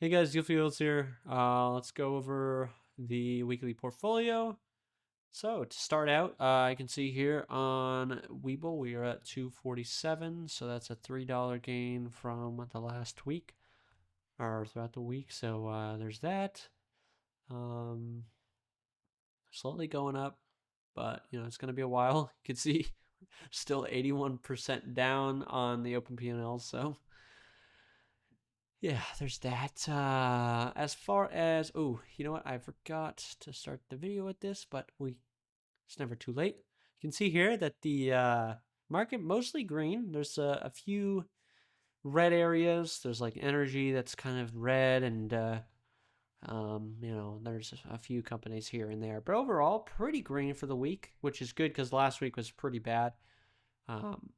Hey guys, Fields here. Let's go over the weekly portfolio. So to start out, I can see here on Webull we are at 247, so that's a $3 gain from the last week or throughout the week. So there's that. Um, Slowly going up, but it's gonna be a while. You can see still 81% down on the open P&L. So yeah, there's that. As far as, oh, you know what? I forgot to start the video with this, but it's never too late. You can see here that the market mostly green. There's a few red areas. There's like energy that's kind of red, and there's a few companies here and there. But overall, pretty green for the week, which is good because last week was pretty bad. Um,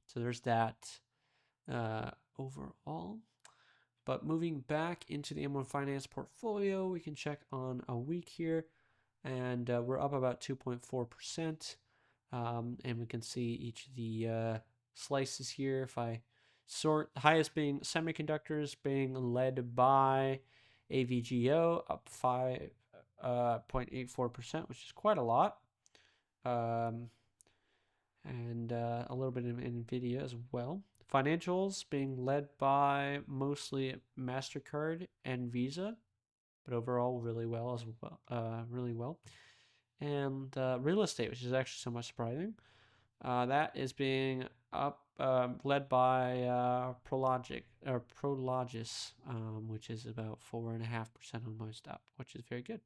so there's that. Overall. But moving back into the M1 Finance portfolio, we can check on a week here, and we're up about 2.4%. And we can see each of the slices here. If I sort, the highest being semiconductors, being led by AVGO, up 5.84%, which is quite a lot. And a little bit of NVIDIA as well. Financials being led by mostly MasterCard and Visa, but overall really well as well. Really well. And real estate, which is actually somewhat surprising. That is being up, led by Prologis, which is about 4.5% almost up, which is very good.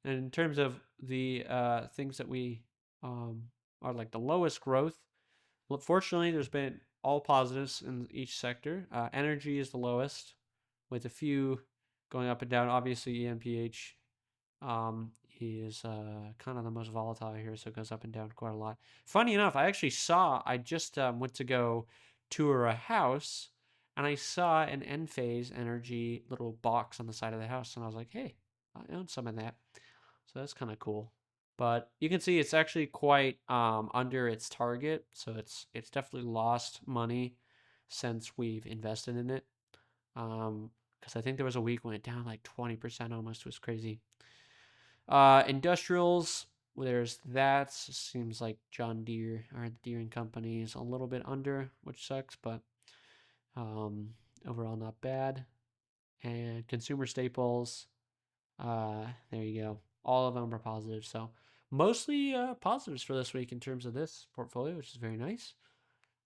And in terms of the things that we are like the lowest growth, well, fortunately, there's been all positives in each sector. Energy is the lowest, with a few going up and down. Obviously, EMPH is kind of the most volatile here, so it goes up and down quite a lot. Funny enough, I just went to go tour a house, and I saw an Enphase Energy little box on the side of the house, and I was like, hey, I own some of that. So that's kind of cool. But you can see it's actually quite under its target, so it's definitely lost money since we've invested in it. Because I think there was a week when it down like 20% almost. It was crazy. Industrials, there's that. Seems like John Deere or the Deere and Company is a little bit under, which sucks, but um, overall not bad. And consumer staples, there you go. All of them are positive. So mostly positives for this week in terms of this portfolio, which is very nice.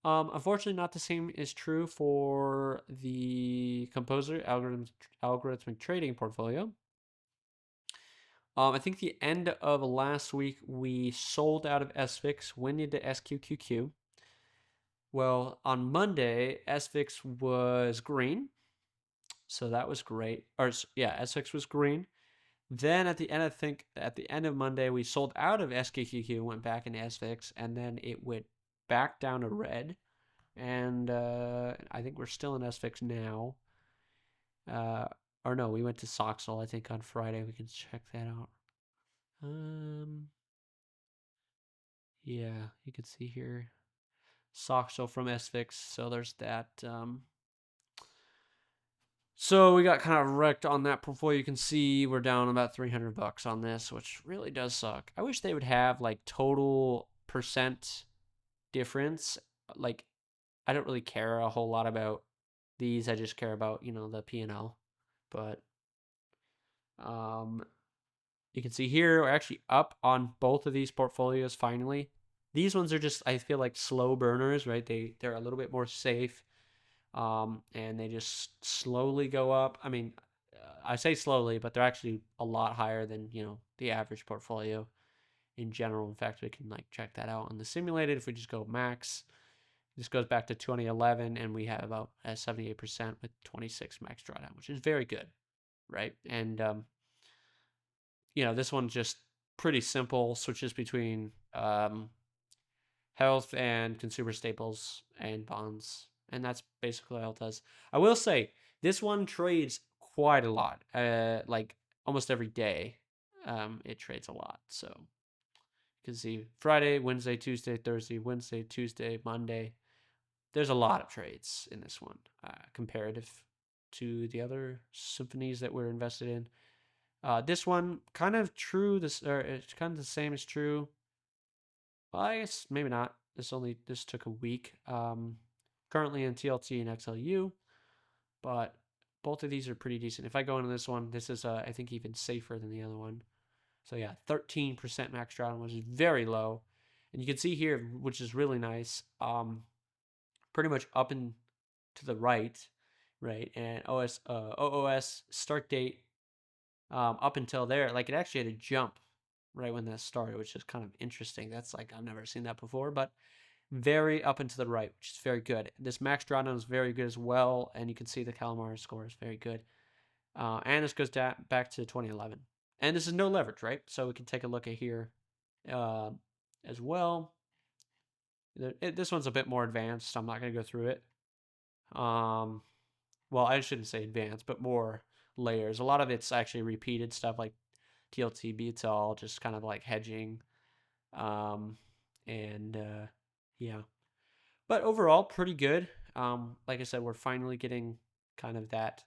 Unfortunately, not the same is true for the Composer algorithmic trading portfolio. I think the end of last week we sold out of SVIX, went into SQQQ. Well, on Monday, SVIX was green, so that was great. Or yeah, SVIX was green. Then at the end, I think at the end of Monday, we sold out of SKQQ, went back into SVIX, and then it went back down to red. And I think we're still in SVIX now. Uh, or no, we went to Soxal, I think, on Friday. We can check that out. Yeah, you can see here Soxal from SVIX. So there's that. So we got kind of wrecked on that portfolio. You can see we're down about $300 on this, which really does suck. I wish they would have like total percent difference. Like, I don't really care a whole lot about these. I just care about, the P&L. But um, you can see here we're actually up on both of these portfolios finally. These ones are just, I feel like, slow burners, right? They're a little bit more safe. And they just slowly go up. I mean, I say slowly, but they're actually a lot higher than the average portfolio in general. In fact, we can like check that out on the simulated. If we just go max, this goes back to 2011, and we have about 78% with 26 max drawdown, which is very good, right? And this one's just pretty simple. Switches between health and consumer staples and bonds, and that's basically all it does. I will say this one trades quite a lot, like almost every day. It trades a lot, so you can see Friday, Wednesday, Tuesday, Thursday, Wednesday, Tuesday, Monday. There's a lot of trades in this one, comparative. to the other symphonies that we're invested in. This one kind of true. It's kind of the same as true. Well, I guess maybe not. This took a week. Currently in TLT and XLU, but both of these are pretty decent. If I go into this one, this is I think even safer than the other one. So yeah, 13% max drawdown, which is very low, and you can see here, which is really nice. Pretty much up and to the right, and OOS start date up until there, like it actually had a jump right when that started, which is kind of interesting. That's like I've never seen that before, but very up and to the right, which is very good. This max drawdown is very good as well, and you can see the Calamari score is very good. And this goes back to 2011, and this is no leverage, right? So we can take a look at here as well. This one's a bit more advanced. I'm not going to go through it. Well, I shouldn't say advanced, but more layers. A lot of it's actually repeated stuff like TLT beats all, just kind of like hedging. Yeah. But overall, pretty good. Like I said, we're finally getting kind of that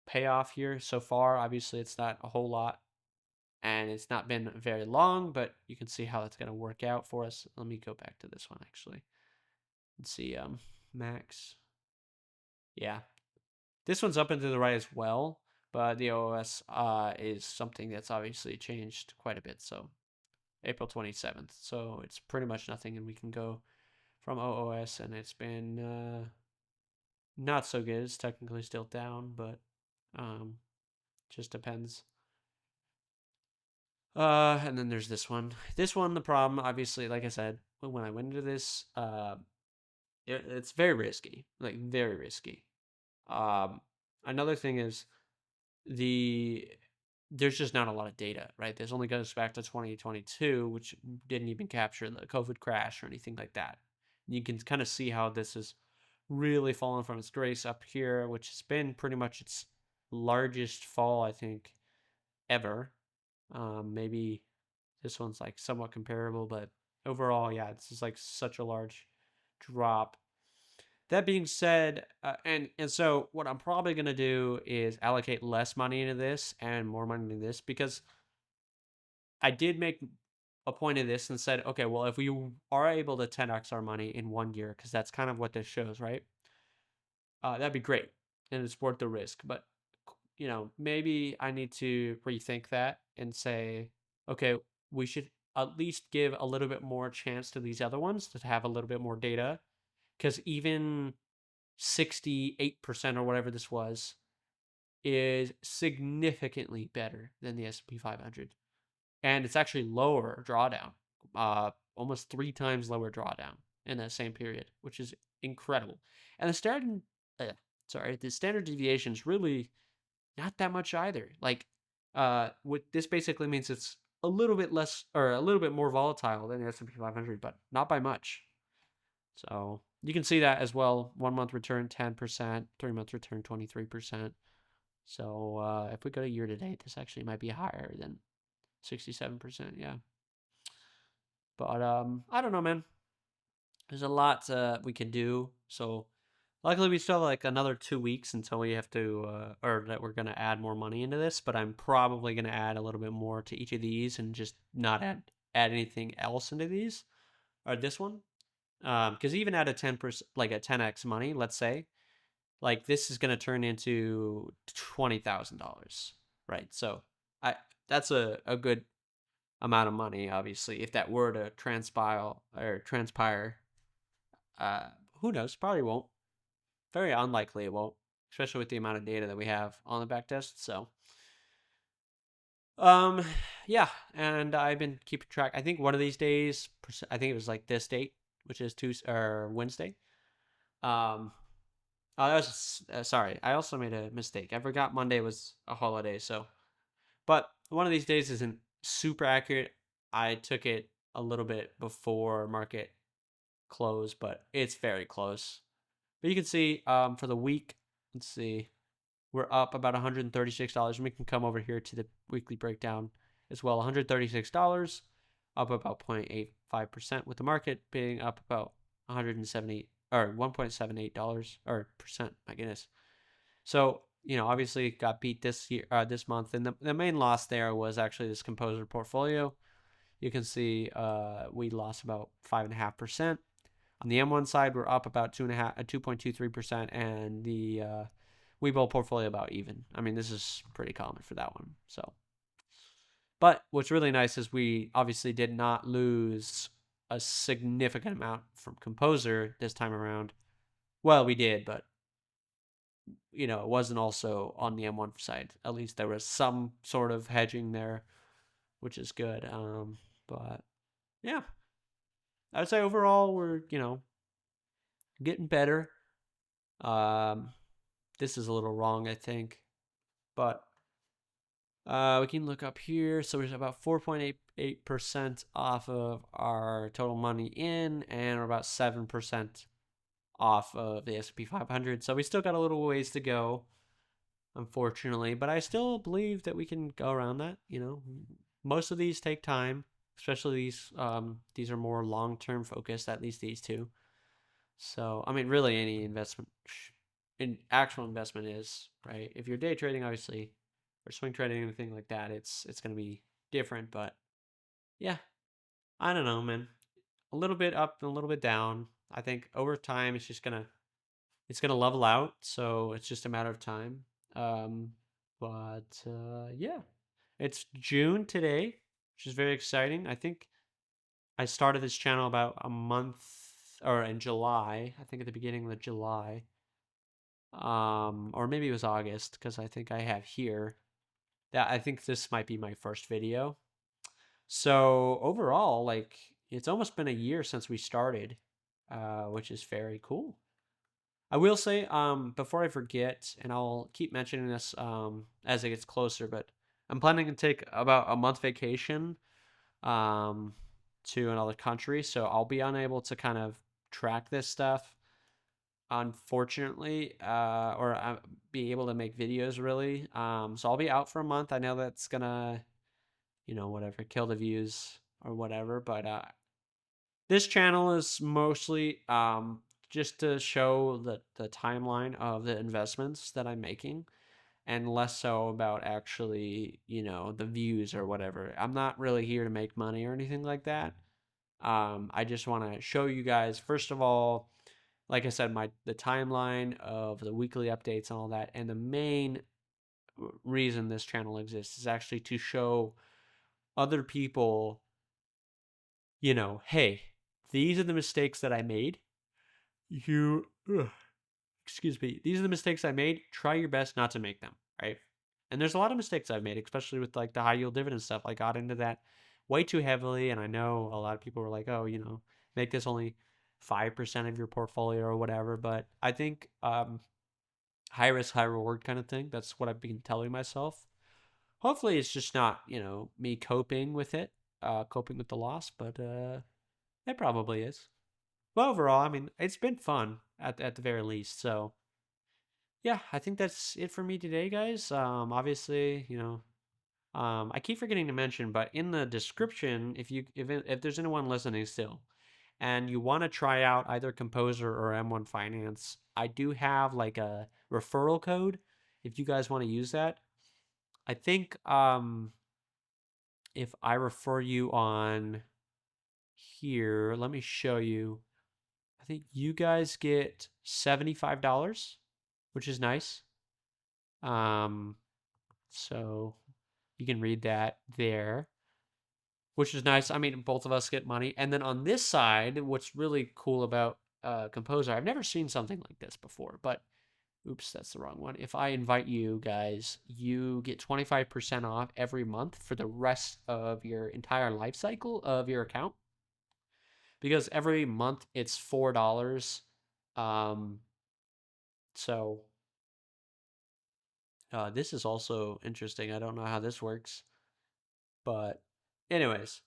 payoff here so far. Obviously, it's not a whole lot, and it's not been very long, but you can see how that's going to work out for us. Let me go back to this one, actually. Let's see, max. Yeah. This one's up and to the right as well, but the OOS is something that's obviously changed quite a bit. So April 27th. So it's pretty much nothing, and we can go from OOS, and it's been not so good. It's technically still down, but just depends. And then there's this one. This one, the problem, obviously, like I said, when I went into this, it's very risky, like very risky. Another thing is there's just not a lot of data, right? This only goes back to 2022, which didn't even capture the COVID crash or anything like that. You can kind of see how this is really fallen from its grace up here, which has been pretty much its largest fall, I think, ever. Maybe this one's like somewhat comparable, but overall, yeah, this is like such a large drop. That being said, and so what I'm probably going to do is allocate less money into this and more money into this, because I did make a point of this and said, okay, well, if we are able to 10x our money in 1 year, because that's kind of what this shows, right? That'd be great, and it's worth the risk. But maybe I need to rethink that and say, okay, we should at least give a little bit more chance to these other ones to have a little bit more data, because even 68% or whatever this was is significantly better than the S&P 500, and it's actually lower drawdown, almost 3 times lower drawdown in that same period, which is incredible. And the standard deviation is really not that much either. Like, what this basically means, it's a little bit less or a little bit more volatile than the S&P 500, but not by much. So you can see that as well. 1 month return 10%, 3 month return 23%. So if we go to year to date, this actually might be higher than 67%. Yeah. But I don't know, man. There's a lot we can do. So luckily we still have like another 2 weeks until we have to, or that we're gonna add more money into this. But I'm probably gonna add a little bit more to each of these and just not add anything else into these or this one. Because even at a 10%, like a 10x money, let's say, like this is gonna turn into $20,000, right? So that's a good amount of money, obviously. If that were to transpire, who knows? Probably won't. Very unlikely it won't, especially with the amount of data that we have on the backtest. So, yeah, and I've been keeping track. I think one of these days, I think it was like this date, which is Tuesday or Wednesday. Oh, that was sorry. I also made a mistake. I forgot Monday was a holiday. So, but one of these days isn't super accurate. I took it a little bit before market close, but it's very close. But you can see for the week, let's see, we're up about $136. And we can come over here to the weekly breakdown as well. $136, up about 0.85%, with the market being up about 178 or $1.78 or percent. My goodness. So, obviously got beat this year, this month, and the main loss there was actually this Composer portfolio. You can see we lost about 5.5%. On the M1 side, we're up about 2.23%, and the Webull portfolio about even. I mean, this is pretty common for that one. So, but what's really nice is we obviously did not lose a significant amount from Composer this time around. Well, we did, but it wasn't also on the M1 side. At least there was some sort of hedging there, which is good. But yeah, I would say overall we're getting better. This is a little wrong, I think, but we can look up here. So we're about 4.88% off of our total money in, and we're about 7% off of the S&P 500. So we still got a little ways to go, unfortunately, but I still believe that we can go around that. Most of these take time, especially these are more long-term focused, at least these two. So, I mean, really any investment, in actual investment is, right? If you're day trading, obviously, or swing trading, anything like that, it's going to be different. But yeah, I don't know, man. A little bit up and a little bit down. I think over time it's gonna level out. So it's just a matter of time. But yeah, it's June today, which is very exciting. I think I started this channel about a month, or in July. I think at the beginning of July. Or maybe it was August, because I think I have here that I think this might be my first video. So overall, like, it's almost been a year since we started, which is very cool. I will say, before I forget, and I'll keep mentioning this as it gets closer, but I'm planning to take about a month vacation to another country, so I'll be unable to kind of track this stuff, unfortunately, or be able to make videos really. So I'll be out for a month. I know that's gonna, whatever, kill the views or whatever, but this channel is mostly just to show the timeline of the investments that I'm making, and less so about actually, the views or whatever. I'm not really here to make money or anything like that. I just want to show you guys, first of all, like I said, the timeline of the weekly updates and all that. And the main reason this channel exists is actually to show other people, hey, these are the mistakes that I made. Excuse me, these are the mistakes I made. Try your best not to make them, right? And there's a lot of mistakes I've made, especially with like the high yield dividend stuff. I got into that way too heavily, and I know a lot of people were like, oh, make this only 5% of your portfolio or whatever. But I think high risk, high reward kind of thing. That's what I've been telling myself. Hopefully it's just not, me coping with it, coping with the loss, but it probably is. But overall, I mean, it's been fun at the very least. So yeah, I think that's it for me today, guys. Obviously, I keep forgetting to mention, but in the description, if there's anyone listening still, and you want to try out either Composer or M1 Finance, I do have like a referral code if you guys want to use that. I think if I refer you on here, let me show you. I think you guys get $75, which is nice. So you can read that there, which is nice. I mean, both of us get money. And then on this side, what's really cool about Composer, I've never seen something like this before, but oops, that's the wrong one. If I invite you guys, you get 25% off every month for the rest of your entire life cycle of your account. Because every month it's $4. So this is also interesting. I don't know how this works, but anyways,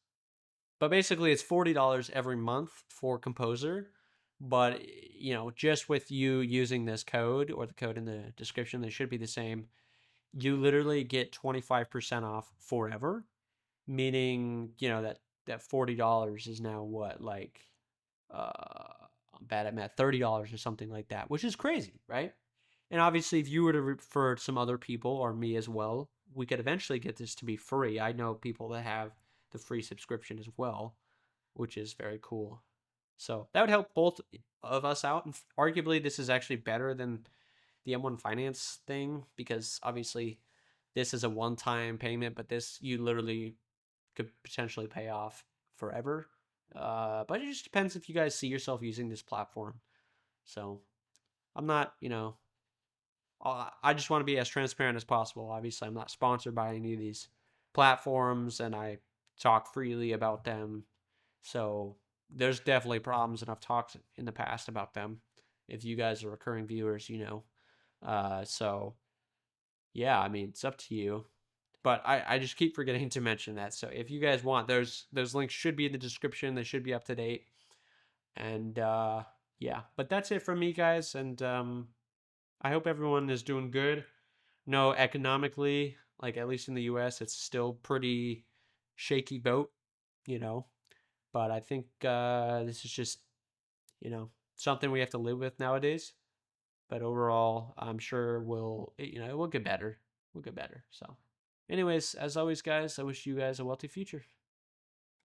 but basically it's $40 every month for Composer. But just with you using this code, or the code in the description, they should be the same. You literally get 25% off forever, meaning that $40 is now what, like bad at math, $30 or something like that, which is crazy, right? And obviously, if you were to refer some other people or me as well, we could eventually get this to be free. I know people that have the free subscription as well, which is very cool. So that would help both of us out. And arguably, this is actually better than the M1 Finance thing because obviously this is a one-time payment, but this you literally could potentially pay off forever. But it just depends if you guys see yourself using this platform. So I'm not, I just want to be as transparent as possible. Obviously, I'm not sponsored by any of these platforms, and I talk freely about them. So there's definitely problems, and I've talked in the past about them. If you guys are recurring viewers, you know. So yeah, I mean, it's up to you. But I just keep forgetting to mention that. So if you guys want, those links should be in the description. They should be up to date. And yeah, but that's it from me, guys. And I hope everyone is doing good. No, economically, like at least in the US, it's still pretty shaky boat, you know. But I think this is just, something we have to live with nowadays. But overall, I'm sure it will get better. We'll get better. So, anyways, as always, guys, I wish you guys a wealthy future.